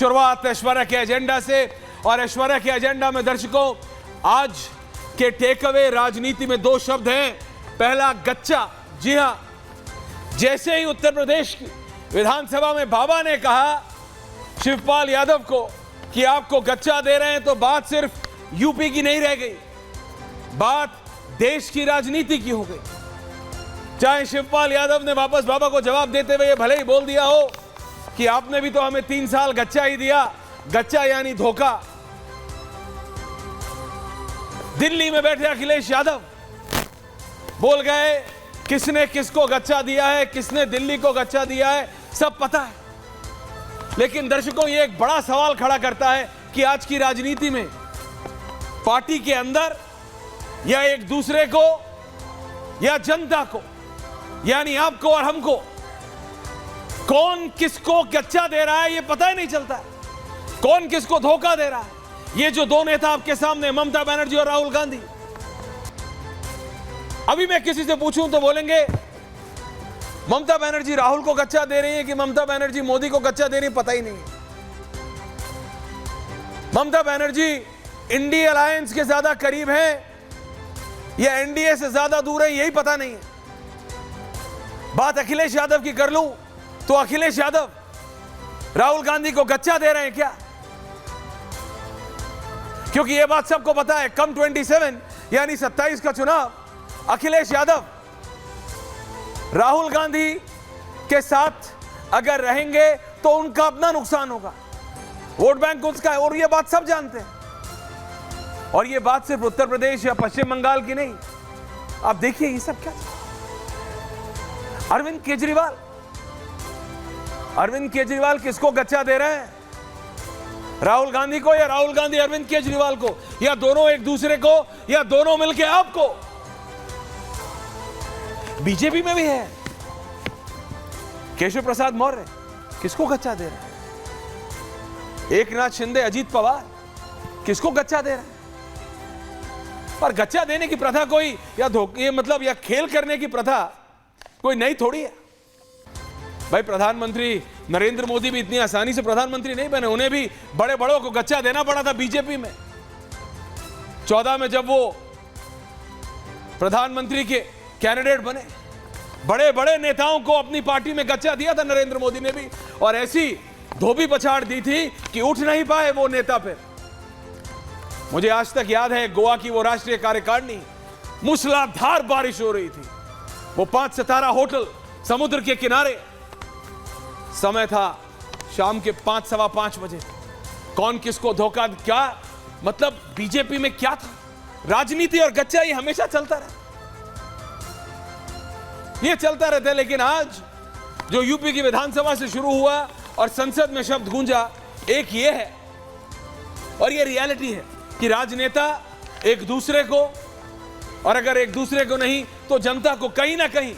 शुरुआत ऐश्वर्या के एजेंडा से, और ऐश्वर्या के एजेंडा में दर्शकों आज के टेक अवे राजनीति में दो शब्द हैं। पहला गच्चा। जी हां, जैसे ही उत्तर प्रदेश की विधानसभा में बाबा ने कहा शिवपाल यादव को कि आपको गच्चा दे रहे हैं, तो बात सिर्फ यूपी की नहीं रह गई, बात देश की राजनीति की हो गई। चाहे शिवपाल यादव ने वापस बाबा को जवाब देते हुए भले ही बोल दिया हो कि आपने भी तो हमें 3 साल गच्चा ही दिया, गच्चा यानी धोखा। दिल्ली में बैठे अखिलेश यादव बोल गए किसने किसको गच्चा दिया है, किसने दिल्ली को गच्चा दिया है, सब पता है। लेकिन दर्शकों, ये एक बड़ा सवाल खड़ा करता है कि आज की राजनीति में पार्टी के अंदर या एक दूसरे को या जनता को, यानी आपको और हमको, कौन किसको गच्चा दे रहा है ये पता ही नहीं चलता है। कौन किसको धोखा दे रहा है। ये जो दो नेता आपके सामने, ममता बनर्जी और राहुल गांधी, अभी मैं किसी से पूछूं तो बोलेंगे ममता बनर्जी राहुल को गच्चा दे रही है कि ममता बनर्जी मोदी को गच्चा दे रही है, पता ही नहीं है। ममता बनर्जी इंडिया अलायंस के ज्यादा करीब है या एनडीए से ज्यादा दूर है, यही पता नहीं है। बात अखिलेश यादव की कर लूं तो अखिलेश यादव राहुल गांधी को गच्चा दे रहे हैं क्या? क्योंकि यह बात सबको पता है, कम 27 यानी 27 का चुनाव अखिलेश यादव राहुल गांधी के साथ अगर रहेंगे तो उनका अपना नुकसान होगा, वोट बैंक उसका है, और यह बात सब जानते हैं। और यह बात सिर्फ उत्तर प्रदेश या पश्चिम बंगाल की नहीं। आप देखिए ये सब क्या, अरविंद केजरीवाल किसको गच्चा दे रहे हैं? राहुल गांधी को, या राहुल गांधी अरविंद केजरीवाल को, या दोनों एक दूसरे को, या दोनों मिलकर आपको? बीजेपी में भी है केशव प्रसाद मौर्य, किसको गच्चा दे रहे हैं? एकनाथ शिंदे, अजीत पवार, किसको गच्चा दे रहे हैं? पर गच्चा देने की प्रथा कोई, या धोखे मतलब या खेल करने की प्रथा कोई नई थोड़ी है। भाई प्रधानमंत्री नरेंद्र मोदी भी इतनी आसानी से प्रधानमंत्री नहीं बने, उन्हें भी बड़े बड़ों को गच्चा देना पड़ा था बीजेपी में। 14 में जब वो प्रधानमंत्री के कैंडिडेट बने, बड़े बड़े नेताओं को अपनी पार्टी में गच्चा दिया था नरेंद्र मोदी ने भी, और ऐसी धोबी पछाड़ दी थी कि उठ नहीं पाए वो नेता। फिर मुझे आज तक याद है गोवा की वो राष्ट्रीय कार्यकारिणी, मूसलाधार बारिश हो रही थी, वो 5 सितारा होटल समुद्र के किनारे, समय था शाम के 5 सवा 5 बजे। कौन किसको धोखा, क्या मतलब बीजेपी में क्या था? राजनीति और गच्चा ये हमेशा चलता रहा, ये चलता रहता है। लेकिन आज जो यूपी की विधानसभा से शुरू हुआ और संसद में शब्द गूंजा, एक ये है और ये रियलिटी है कि राजनेता एक दूसरे को, और अगर एक दूसरे को नहीं तो जनता को कहीं ना कहीं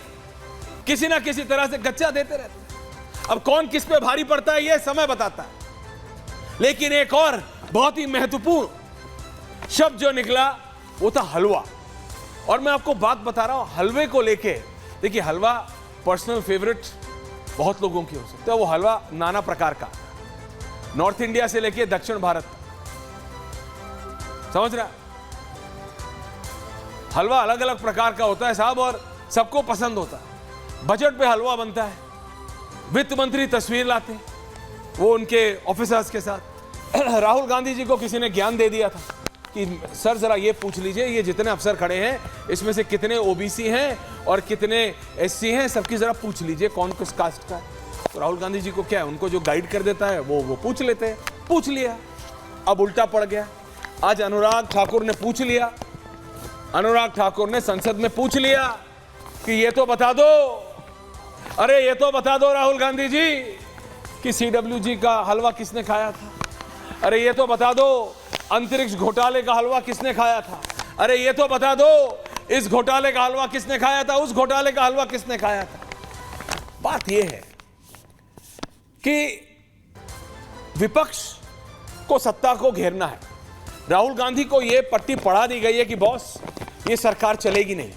किसी ना किसी तरह से गच्चा देते रहते हैं। अब कौन किस पे भारी पड़ता है ये समय बताता है। लेकिन एक और बहुत ही महत्वपूर्ण शब्द जो निकला वो था हलवा। और मैं आपको बात बता रहा हूं हलवे को लेके। देखिए, हलवा पर्सनल फेवरेट बहुत लोगों की हो सकता है। वो हलवा नाना प्रकार का, नॉर्थ इंडिया से लेके दक्षिण भारत, समझ रहा? हलवा अलग अलग प्रकार का होता है साहब, और सबको पसंद होता है। बजट पे हलवा बनता है, वित्त मंत्री तस्वीर लाते हैं वो उनके ऑफिसर्स के साथ। राहुल गांधी जी को किसी ने ज्ञान दे दिया था कि सर जरा ये पूछ लीजिए, ये जितने अफसर खड़े हैं इसमें से कितने ओबीसी हैं और कितने एससी हैं, सबकी जरा पूछ लीजिए कौन किस कास्ट का है। तो राहुल गांधी जी को क्या है, उनको जो गाइड कर देता है वो पूछ लेते हैं। पूछ लिया, अब उल्टा पड़ गया। आज अनुराग ठाकुर ने पूछ लिया, अनुराग ठाकुर ने संसद में पूछ लिया कि ये तो बता दो, अरे ये तो बता दो राहुल गांधी जी कि CWG का हलवा किसने खाया था। अरे ये तो बता दो अंतरिक्ष घोटाले का हलवा किसने खाया था। अरे ये तो बता दो इस घोटाले का हलवा किसने खाया था, उस घोटाले का हलवा किसने खाया था। बात यह है कि विपक्ष को सत्ता को घेरना है। राहुल गांधी को यह पट्टी पढ़ा दी गई है कि बॉस ये सरकार चलेगी नहीं।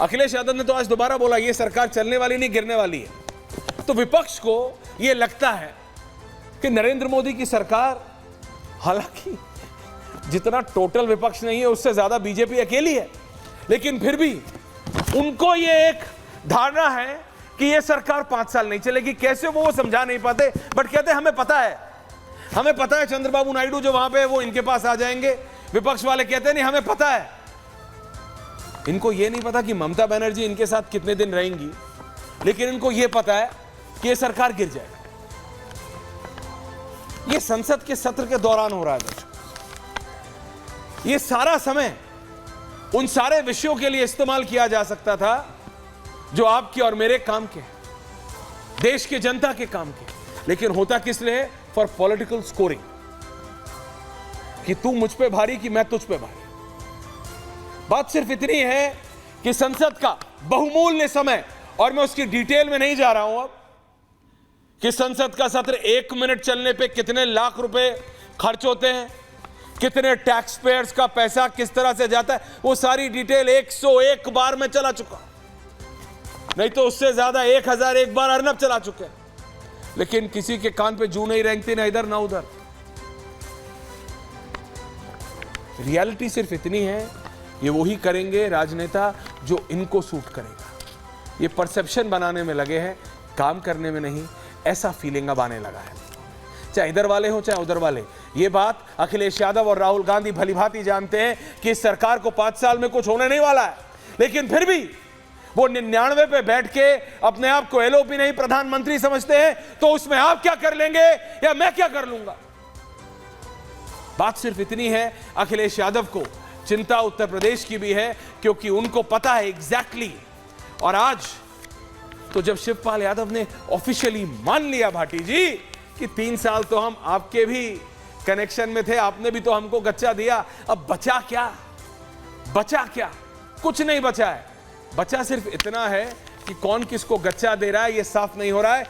अखिलेश यादव ने तो आज दोबारा बोला ये सरकार चलने वाली नहीं, गिरने वाली है। तो विपक्ष को यह लगता है कि नरेंद्र मोदी की सरकार, हालांकि जितना टोटल विपक्ष नहीं है उससे ज्यादा बीजेपी अकेली है, लेकिन फिर भी उनको ये एक धारणा है कि ये सरकार 5 साल नहीं चलेगी। कैसे वो समझा नहीं पाते, बट कहते हैं हमें पता है, हमें पता है चंद्रबाबू नायडू जो वहां पे वो इनके पास आ जाएंगे। विपक्ष वाले कहते हैं नहीं हमें पता है। इनको ये नहीं पता कि ममता बनर्जी इनके साथ कितने दिन रहेंगी, लेकिन इनको ये पता है कि ये सरकार गिर जाएगी। ये संसद के सत्र के दौरान हो रहा है दर्शकों। ये सारा समय उन सारे विषयों के लिए इस्तेमाल किया जा सकता था जो आपके और मेरे काम के, देश के जनता के काम के, लेकिन होता किस लिए? फॉर पॉलिटिकल स्कोरिंग, कि तू मुझ पे भारी कि मैं तुझ पे भारी। बात सिर्फ इतनी है कि संसद का बहुमूल्य समय, और मैं उसकी डिटेल में नहीं जा रहा हूं अब, कि संसद का सत्र 1 मिनट चलने पे कितने लाख रुपए खर्च होते हैं, कितने टैक्स पेयर्स का पैसा किस तरह से जाता है, वो सारी डिटेल 101 बार में चला चुका, नहीं तो उससे ज्यादा 1001 बार अर्नब चला चुके हैं, लेकिन किसी के कान पे जू नहीं रेंगती, ना इधर ना उधर। रियलिटी सिर्फ इतनी है, ये वही करेंगे राजनेता जो इनको सूट करेगा। ये परसेप्शन बनाने में लगे हैं, काम करने में नहीं, ऐसा फीलिंग अब आने लगा है, चाहे इधर वाले हो चाहे उधर वाले। ये बात अखिलेश यादव और राहुल गांधी भलीभांति जानते हैं कि इस सरकार को 5 साल में कुछ होने नहीं वाला है, लेकिन फिर भी वो 99 पे बैठ के अपने आप को एलओपी नहीं प्रधानमंत्री समझते हैं, तो उसमें आप क्या कर लेंगे या मैं क्या कर लूंगा। बात सिर्फ इतनी है, अखिलेश यादव को चिंता उत्तर प्रदेश की भी है, क्योंकि उनको पता है एग्जैक्टली। और आज तो जब शिवपाल यादव ने ऑफिशियली मान लिया भाटी जी कि 3 साल तो हम आपके भी कनेक्शन में थे, आपने भी तो हमको गच्चा दिया, अब बचा क्या? बचा क्या? कुछ नहीं बचा है। बचा सिर्फ इतना है कि कौन किसको गच्चा दे रहा है ये साफ नहीं हो रहा है।